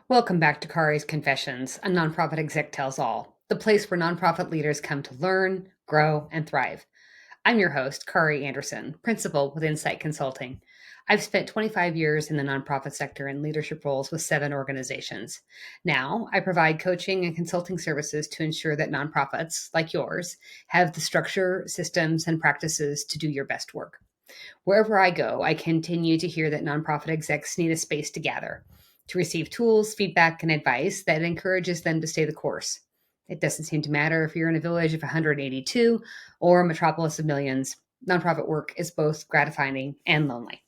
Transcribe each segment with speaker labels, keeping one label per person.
Speaker 1: Welcome back to Kari's Confessions, a nonprofit exec tells all, the place where nonprofit leaders come to learn, grow, and thrive. I'm your host, Kari Anderson, principal with Incite Consulting. I've spent 25 years in the nonprofit sector in leadership roles with 7 organizations. Now, I provide coaching and consulting services to ensure that nonprofits, like yours, have the structure, systems, and practices to do your best work. Wherever I go, I continue to hear that nonprofit execs need a space to gather, to receive tools, feedback, and advice that encourages them to stay the course. It doesn't seem to matter if you're in a village of 182 or a metropolis of millions. Nonprofit work is both gratifying and lonely.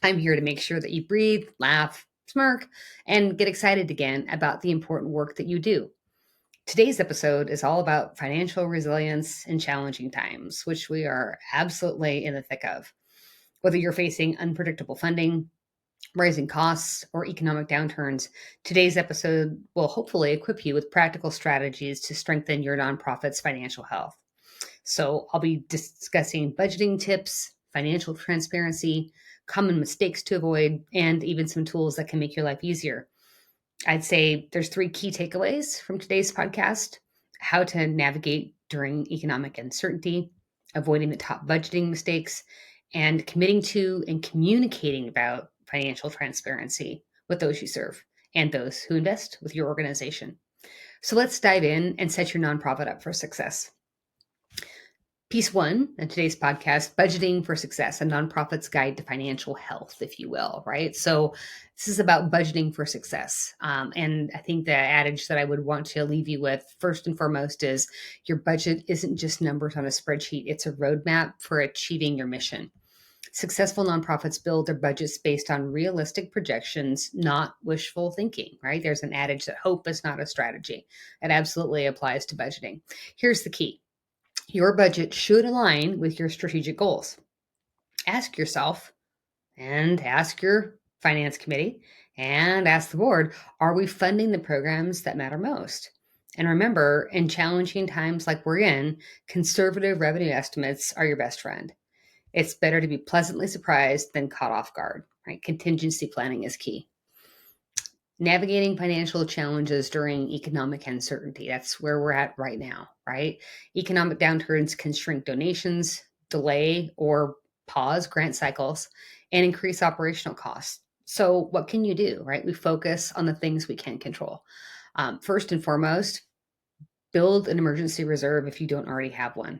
Speaker 1: I'm here to make sure that you breathe, laugh, smirk, and get excited again about the important work that you do. Today's episode is all about financial resilience in challenging times, which we are absolutely in the thick of. Whether you're facing unpredictable funding, rising costs, or economic downturns, today's episode will hopefully equip you with practical strategies to strengthen your nonprofit's financial health. So, I'll be discussing budgeting tips, financial transparency, common mistakes to avoid, and even some tools that can make your life easier. I'd say there's 3 key takeaways from today's podcast: how to navigate during economic uncertainty, avoiding the top budgeting mistakes, and committing to and communicating about financial transparency with those you serve and those who invest with your organization. So let's dive in and set your nonprofit up for success. Piece 1 in today's podcast, budgeting for success, a nonprofit's guide to financial health, if you will, right? So this is about budgeting for success. And I think the adage that I would want to leave you with first and foremost is your budget isn't just numbers on a spreadsheet. It's a roadmap for achieving your mission. Successful nonprofits build their budgets based on realistic projections, not wishful thinking, right? There's an adage that hope is not a strategy. It absolutely applies to budgeting. Here's the key. Your budget should align with your strategic goals. Ask yourself and ask your finance committee and ask the board, are we funding the programs that matter most? And remember, in challenging times like we're in, conservative revenue estimates are your best friend. It's better to be pleasantly surprised than caught off guard, right? Contingency planning is key. Navigating financial challenges during economic uncertainty. That's where we're at right now, right? Economic downturns can shrink donations, delay or pause grant cycles, and increase operational costs. So, what can you do, right? We focus on the things we can control. First and foremost, build an emergency reserve if you don't already have one.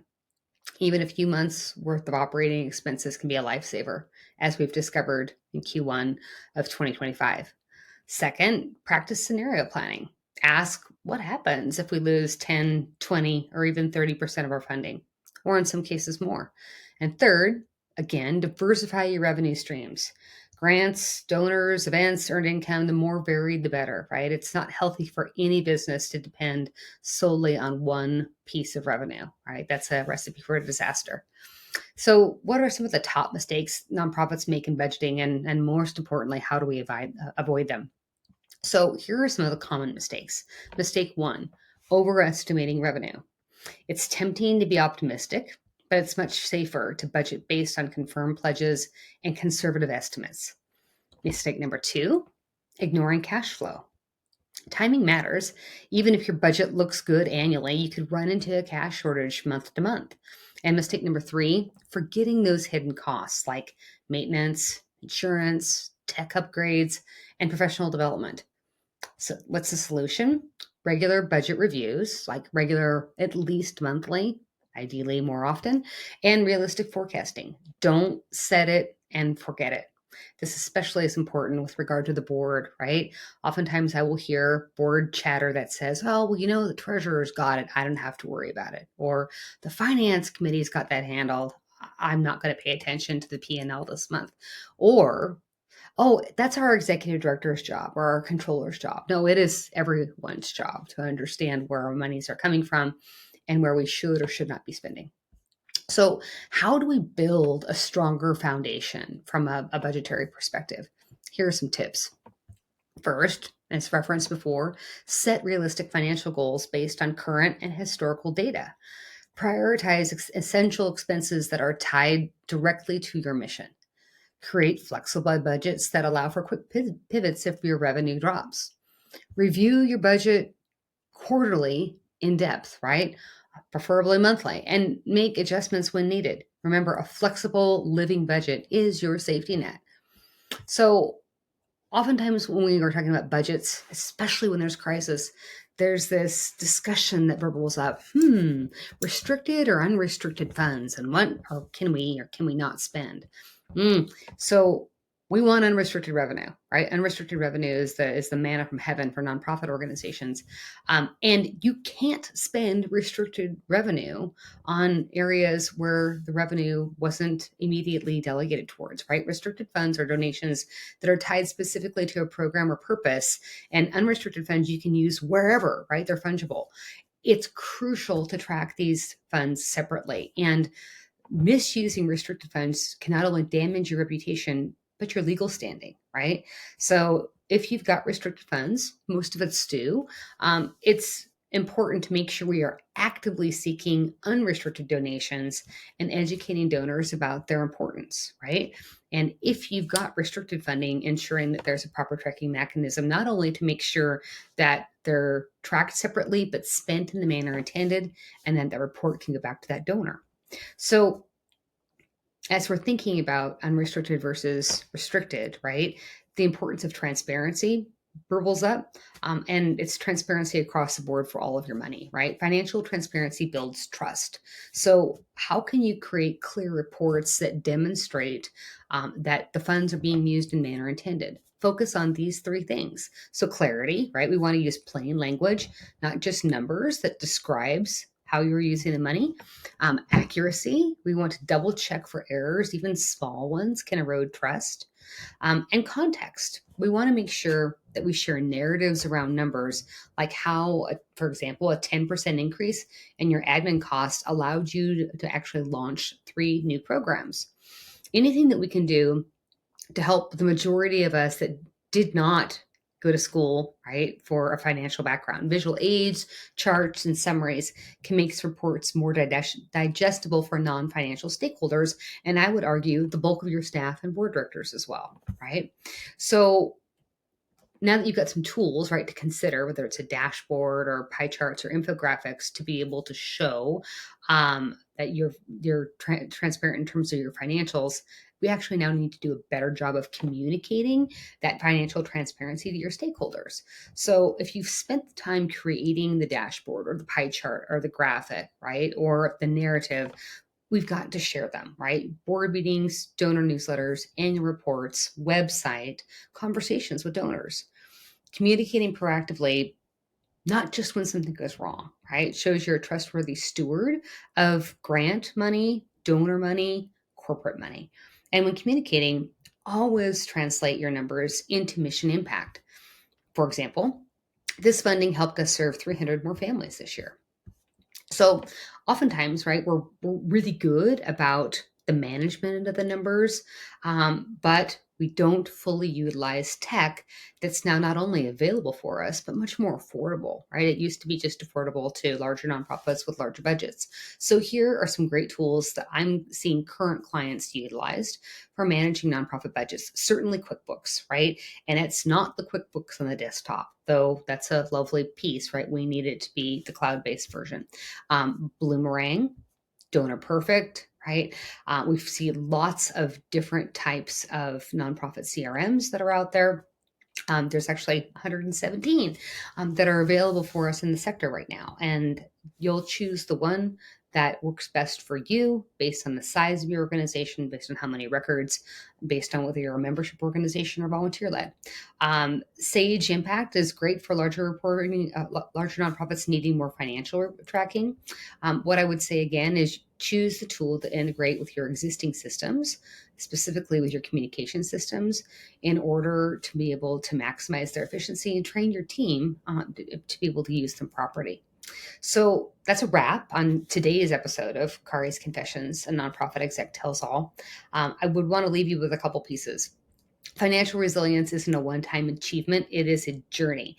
Speaker 1: Even a few months worth of operating expenses can be a lifesaver, as we've discovered in Q1 of 2025. Second, practice scenario planning. Ask what happens if we lose 10, 20, or even 30% of our funding, or in some cases more. And third, again, diversify your revenue streams. Grants, donors, events, earned income, the more varied, the better, right? It's not healthy for any business to depend solely on one piece of revenue, right? That's a recipe for a disaster. So, what are some of the top mistakes nonprofits make in budgeting? And most importantly, how do we avoid them? So, here are some of the common mistakes. Mistake 1, overestimating revenue. It's tempting to be optimistic, but it's much safer to budget based on confirmed pledges and conservative estimates. Mistake number 2, ignoring cash flow. Timing matters. Even if your budget looks good annually, you could run into a cash shortage month to month. And mistake number 3, forgetting those hidden costs like maintenance, insurance, tech upgrades, and professional development. So, what's the solution? Regular budget reviews, like regular, at least monthly, ideally more often, and realistic forecasting. Don't set it and forget it. This especially is important with regard to the board, right? Oftentimes I will hear board chatter that says, oh, well, the treasurer's got it. I don't have to worry about it. Or the finance committee's got that handled. I'm not going to pay attention to the P&L this month. Or, oh, that's our executive director's job or our controller's job. No, it is everyone's job to understand where our monies are coming from and where we should or should not be spending. So, how do we build a stronger foundation from a budgetary perspective? Here are some tips. First, as referenced before, set realistic financial goals based on current and historical data. Prioritize essential expenses that are tied directly to your mission. Create flexible budgets that allow for quick pivots if your revenue drops. Review your budget quarterly in depth, right? Preferably monthly, and make adjustments when needed. Remember, a flexible living budget is your safety net. So, oftentimes when we are talking about budgets, especially when there's crisis, there's this discussion that bubbles up. Restricted or unrestricted funds, and what or can we not spend? So we want unrestricted revenue, right? Unrestricted revenue is the manna from heaven for nonprofit organizations, and you can't spend restricted revenue on areas where the revenue wasn't immediately delegated towards, right? Restricted funds are donations that are tied specifically to a program or purpose, and unrestricted funds you can use wherever, right? They're fungible. It's crucial to track these funds separately. And misusing restricted funds can not only damage your reputation, but your legal standing, right? So if you've got restricted funds, most of it's due, it's important to make sure we are actively seeking unrestricted donations and educating donors about their importance, right? And if you've got restricted funding, ensuring that there's a proper tracking mechanism, not only to make sure that they're tracked separately, but spent in the manner intended, and then the report can go back to that donor. So as we're thinking about unrestricted versus restricted, right? The importance of transparency burbles up, and it's transparency across the board for all of your money, right? Financial transparency builds trust. So, how can you create clear reports that demonstrate that the funds are being used in manner intended? Focus on these three things. So, clarity, right? We want to use plain language, not just numbers that describes how you're using the money. Accuracy, we want to double check for errors, even small ones can erode trust. And context, we want to make sure that we share narratives around numbers, like how, for example, a 10% increase in your admin costs allowed you to actually launch 3 new programs. Anything that we can do to help the majority of us that did not go to school, right, for a financial background. Visual aids, charts, and summaries can make reports more digestible for non-financial stakeholders, and I would argue the bulk of your staff and board directors as well, right? So now that you've got some tools, right, to consider, whether it's a dashboard or pie charts or infographics to be able to show that you're transparent in terms of your financials, we actually now need to do a better job of communicating that financial transparency to your stakeholders. So if you've spent the time creating the dashboard or the pie chart or the graphic, right, or the narrative, we've got to share them, right? Board meetings, donor newsletters, annual reports, website, conversations with donors. Communicating proactively, not just when something goes wrong, right? Shows you're a trustworthy steward of grant money, donor money, corporate money. And when communicating, always translate your numbers into mission impact. For example, this funding helped us serve 300 more families this year. So oftentimes, right, we're really good about the management of the numbers, but we don't fully utilize tech that's now not only available for us, but much more affordable, right? It used to be just affordable to larger nonprofits with larger budgets. So here are some great tools that I'm seeing current clients utilized for managing nonprofit budgets. Certainly QuickBooks, right? And it's not the QuickBooks on the desktop, though that's a lovely piece, right? We need it to be the cloud-based version. Bloomerang, Donor Perfect, right? We see lots of different types of nonprofit CRMs that are out there. There's actually 117 that are available for us in the sector right now. And you'll choose the one that works best for you based on the size of your organization, based on how many records, based on whether you're a membership organization or volunteer led. Sage Impact is great for larger nonprofits needing more financial tracking. What I would say again is choose the tool that integrate with your existing systems, specifically with your communication systems, in order to be able to maximize their efficiency and train your team to be able to use them properly. So that's a wrap on today's episode of Kari's Confessions, a nonprofit exec tells all. I would want to leave you with a couple pieces. Financial resilience isn't a one-time achievement. It is a journey.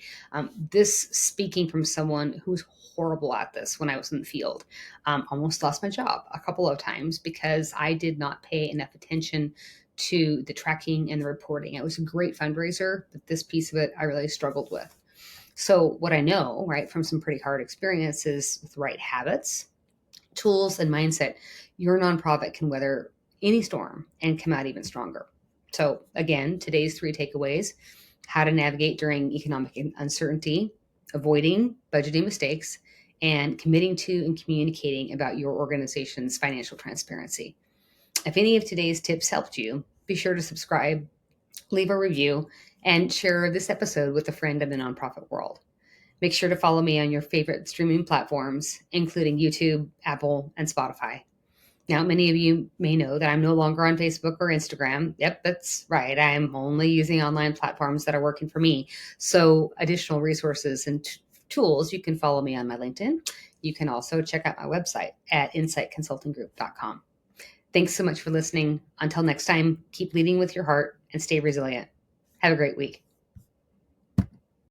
Speaker 1: This speaking from someone who's horrible at this when I was in the field. Almost lost my job a couple of times because I did not pay enough attention to the tracking and the reporting. It was a great fundraiser, but this piece of it I really struggled with. So, what I know, right, from some pretty hard experiences with the right habits, tools, and mindset, your nonprofit can weather any storm and come out even stronger. So, again, today's three takeaways: how to navigate during economic uncertainty, avoiding budgeting mistakes, and committing to and communicating about your organization's financial transparency. If any of today's tips helped you, be sure to subscribe, leave a review, and share this episode with a friend in the nonprofit world. Make sure to follow me on your favorite streaming platforms, including YouTube, Apple, and Spotify. Now, many of you may know that I'm no longer on Facebook or Instagram. Yep, that's right. I'm only using online platforms that are working for me. So, additional resources and tools, you can follow me on my LinkedIn. You can also check out my website at inciteconsultinggroup.com. Thanks so much for listening. Until next time, keep leading with your heart and stay resilient. Have a great week.